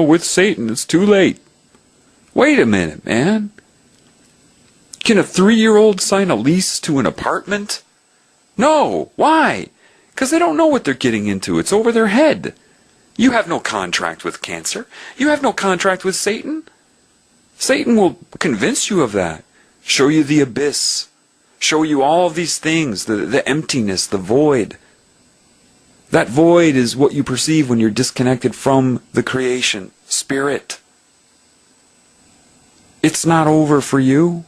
with Satan, it's too late. Wait a minute, man. Can a 3-year-old sign a lease to an apartment? No. Why? Because they don't know what they're getting into. It's over their head. You have no contract with cancer. You have no contract with Satan. Satan will convince you of that. Show you the abyss. Show you all of these things, the emptiness, the void. That void is what you perceive when you're disconnected from the creation, spirit. It's not over for you.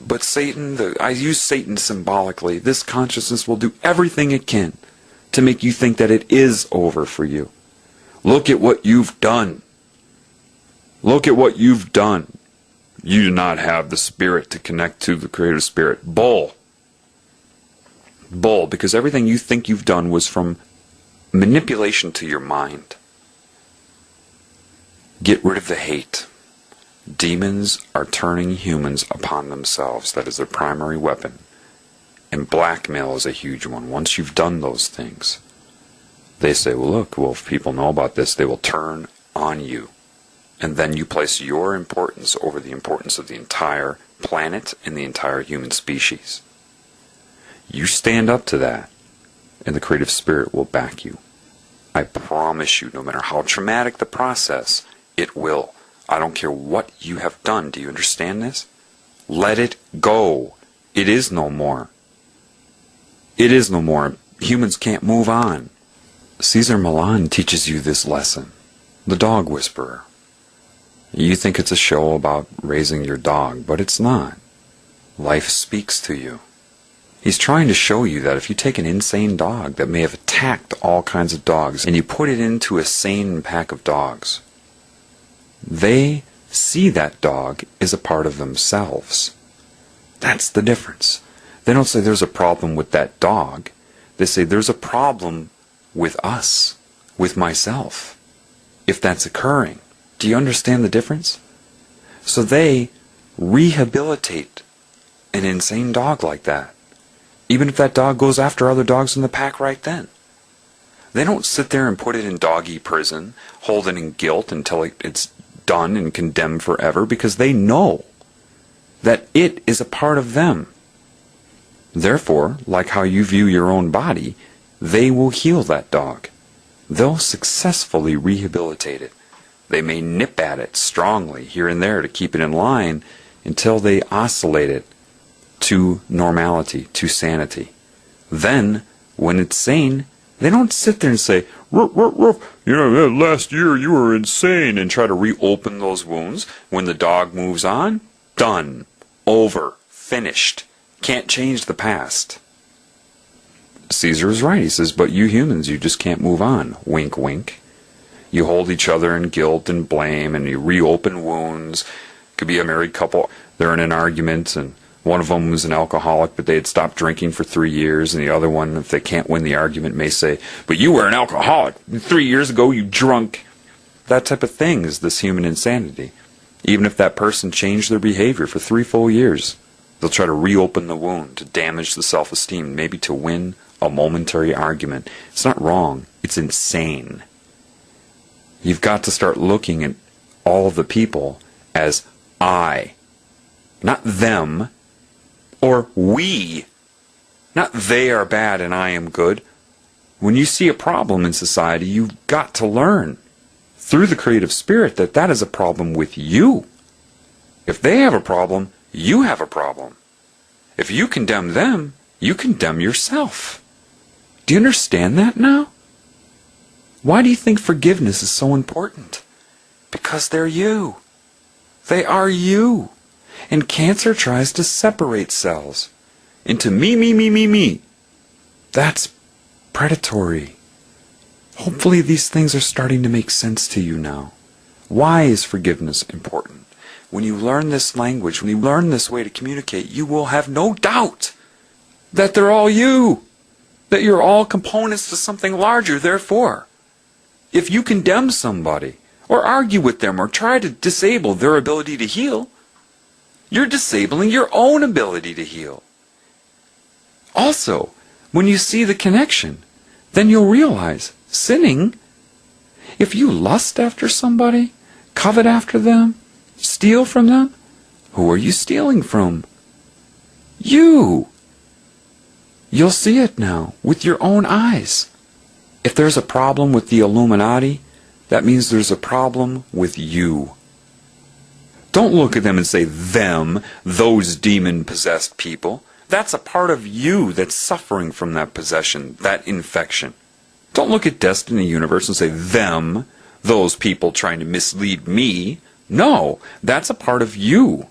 But Satan, I use Satan symbolically. This consciousness will do everything it can to make you think that it is over for you. Look at what you've done. Look at what you've done. You do not have the spirit to connect to the creative spirit. Bull. Bull, because everything you think you've done was from manipulation to your mind. Get rid of the hate. Demons are turning humans upon themselves. That is their primary weapon. And blackmail is a huge one. Once you've done those things, they say, well, look, if people know about this, they will turn on you. And then you place your importance over the importance of the entire planet and the entire human species. You stand up to that, and the creative spirit will back you. I promise you, no matter how traumatic the process, it will. I don't care what you have done. Do you understand this? Let it go. It is no more. It is no more. Humans can't move on. Cesar Millan teaches you this lesson. The Dog Whisperer. You think it's a show about raising your dog, but it's not. Life speaks to you. He's trying to show you that if you take an insane dog that may have attacked all kinds of dogs and you put it into a sane pack of dogs, they see that dog as a part of themselves. That's the difference. They don't say there's a problem with that dog. They say there's a problem with us, with myself, if that's occurring. Do you understand the difference? So they rehabilitate an insane dog like that, even if that dog goes after other dogs in the pack right then. They don't sit there and put it in doggy prison, hold it in guilt until it's done and condemned forever, because they know that it is a part of them. Therefore, like how you view your own body, they will heal that dog. They'll successfully rehabilitate it. They may nip at it strongly here and there to keep it in line until they oscillate it to normality, to sanity. Then, when it's sane, they don't sit there and say, "Ruff, ruff, ruff. Last year you were insane," and try to reopen those wounds. When the dog moves on, done, over, finished. Can't change the past. Caesar is right. He says, but you humans, you just can't move on. Wink, wink. You hold each other in guilt and blame, and you reopen wounds. Could be a married couple. They're in an argument, and one of them was an alcoholic, but they had stopped drinking for 3 years, and the other one, if they can't win the argument, may say, but you were an alcoholic. 3 years ago, you drunk. That type of thing is this human insanity. Even if that person changed their behavior for 3 full years, they'll try to reopen the wound, to damage the self-esteem, maybe to win a momentary argument. It's not wrong. It's insane. You've got to start looking at all of the people as I, not them, or we, not they are bad and I am good. When you see a problem in society, you've got to learn through the creative spirit that that is a problem with you. If they have a problem, you have a problem. If you condemn them, you condemn yourself. Do you understand that now? Why do you think forgiveness is so important? Because they're you. They are you. And cancer tries to separate cells into me, me, me, me, me. That's predatory. Hopefully these things are starting to make sense to you now. Why is forgiveness important? When you learn this language, when you learn this way to communicate, you will have no doubt that they're all you. That you're all components to something larger. Therefore, if you condemn somebody, or argue with them, or try to disable their ability to heal, you're disabling your own ability to heal. Also, when you see the connection, then you'll realize sinning If you lust after somebody, covet after them, steal from them, who are you stealing from? You! You'll see it now with your own eyes. If there's a problem with the Illuminati, that means there's a problem with you. Don't look at them and say, them, those demon-possessed people. That's a part of you that's suffering from that possession, that infection. Don't look at destiny universe and say, them, those people trying to mislead me. No, that's a part of you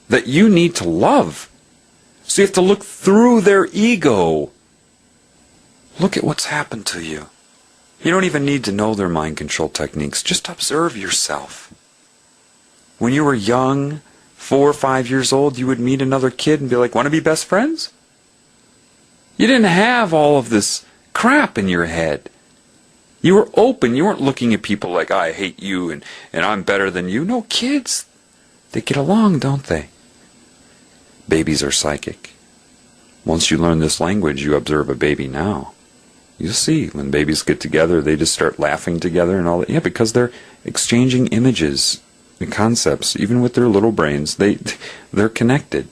that you need to love. So you have to look through their ego. Look at what's happened to you. You don't even need to know their mind control techniques. Just observe yourself. When you were young, 4 or 5 years old, you would meet another kid and be like, want to be best friends? You didn't have all of this crap in your head. You were open. You weren't looking at people like, I hate you and I'm better than you. No, kids, they get along, don't they? Babies are psychic. Once you learn this language, you observe a baby now. You'll see, when babies get together, they just start laughing together and all that. Yeah, because they're exchanging images and concepts. Even with their little brains, they're connected.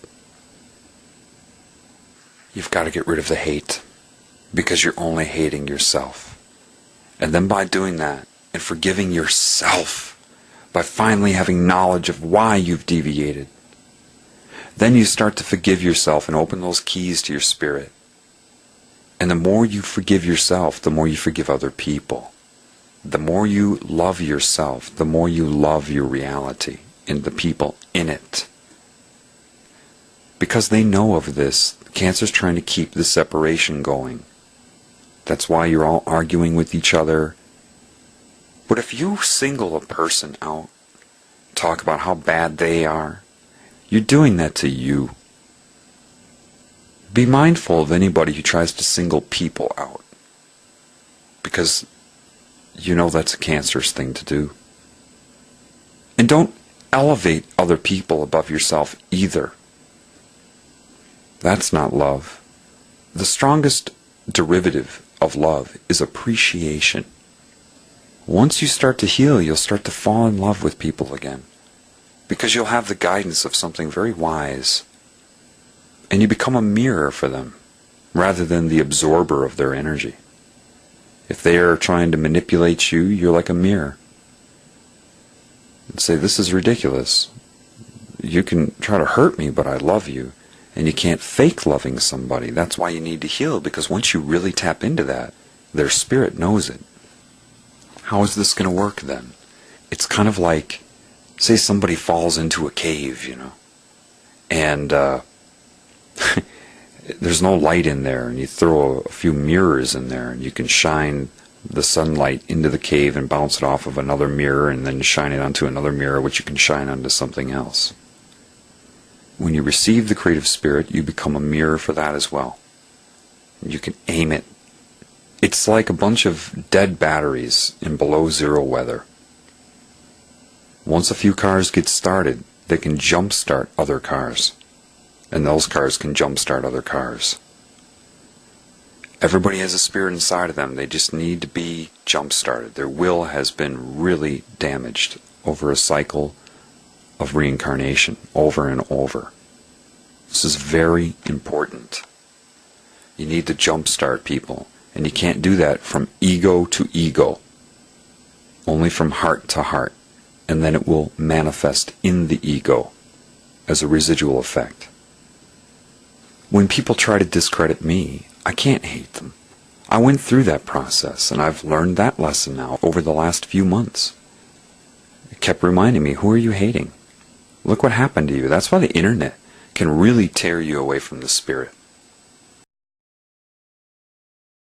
You've got to get rid of the hate, because you're only hating yourself. And then by doing that, and forgiving yourself, by finally having knowledge of why you've deviated, then you start to forgive yourself and open those keys to your spirit. And the more you forgive yourself, the more you forgive other people. The more you love yourself, the more you love your reality and the people in it. Because they know of this, Cancer's trying to keep the separation going. That's why you're all arguing with each other. But if you single a person out, talk about how bad they are, you're doing that to you. Be mindful of anybody who tries to single people out, because you know that's a cancerous thing to do. And don't elevate other people above yourself either. That's not love. The strongest derivative of love is appreciation. Once you start to heal, you'll start to fall in love with people again, because you'll have the guidance of something very wise. And you become a mirror for them, rather than the absorber of their energy. If they are trying to manipulate you, you're like a mirror. And say, this is ridiculous. You can try to hurt me, but I love you. And you can't fake loving somebody. That's why you need to heal, because once you really tap into that, their spirit knows it. How is this going to work then? It's kind of like, say somebody falls into a cave, and there's no light in there, and you throw a few mirrors in there, and you can shine the sunlight into the cave and bounce it off of another mirror, and then shine it onto another mirror, which you can shine onto something else. When you receive the creative spirit, you become a mirror for that as well. You can aim it. It's like a bunch of dead batteries in below zero weather. Once a few cars get started, they can jumpstart other cars. And those cars can jumpstart other cars. Everybody has a spirit inside of them. They just need to be jump-started. Their will has been really damaged over a cycle of reincarnation, over and over. This is very important. You need to jump-start people. And you can't do that from ego to ego. Only from heart to heart. And then it will manifest in the ego as a residual effect. When people try to discredit me, I can't hate them. I went through that process, and I've learned that lesson now over the last few months. It kept reminding me, who are you hating? Look what happened to you. That's why the internet can really tear you away from the spirit.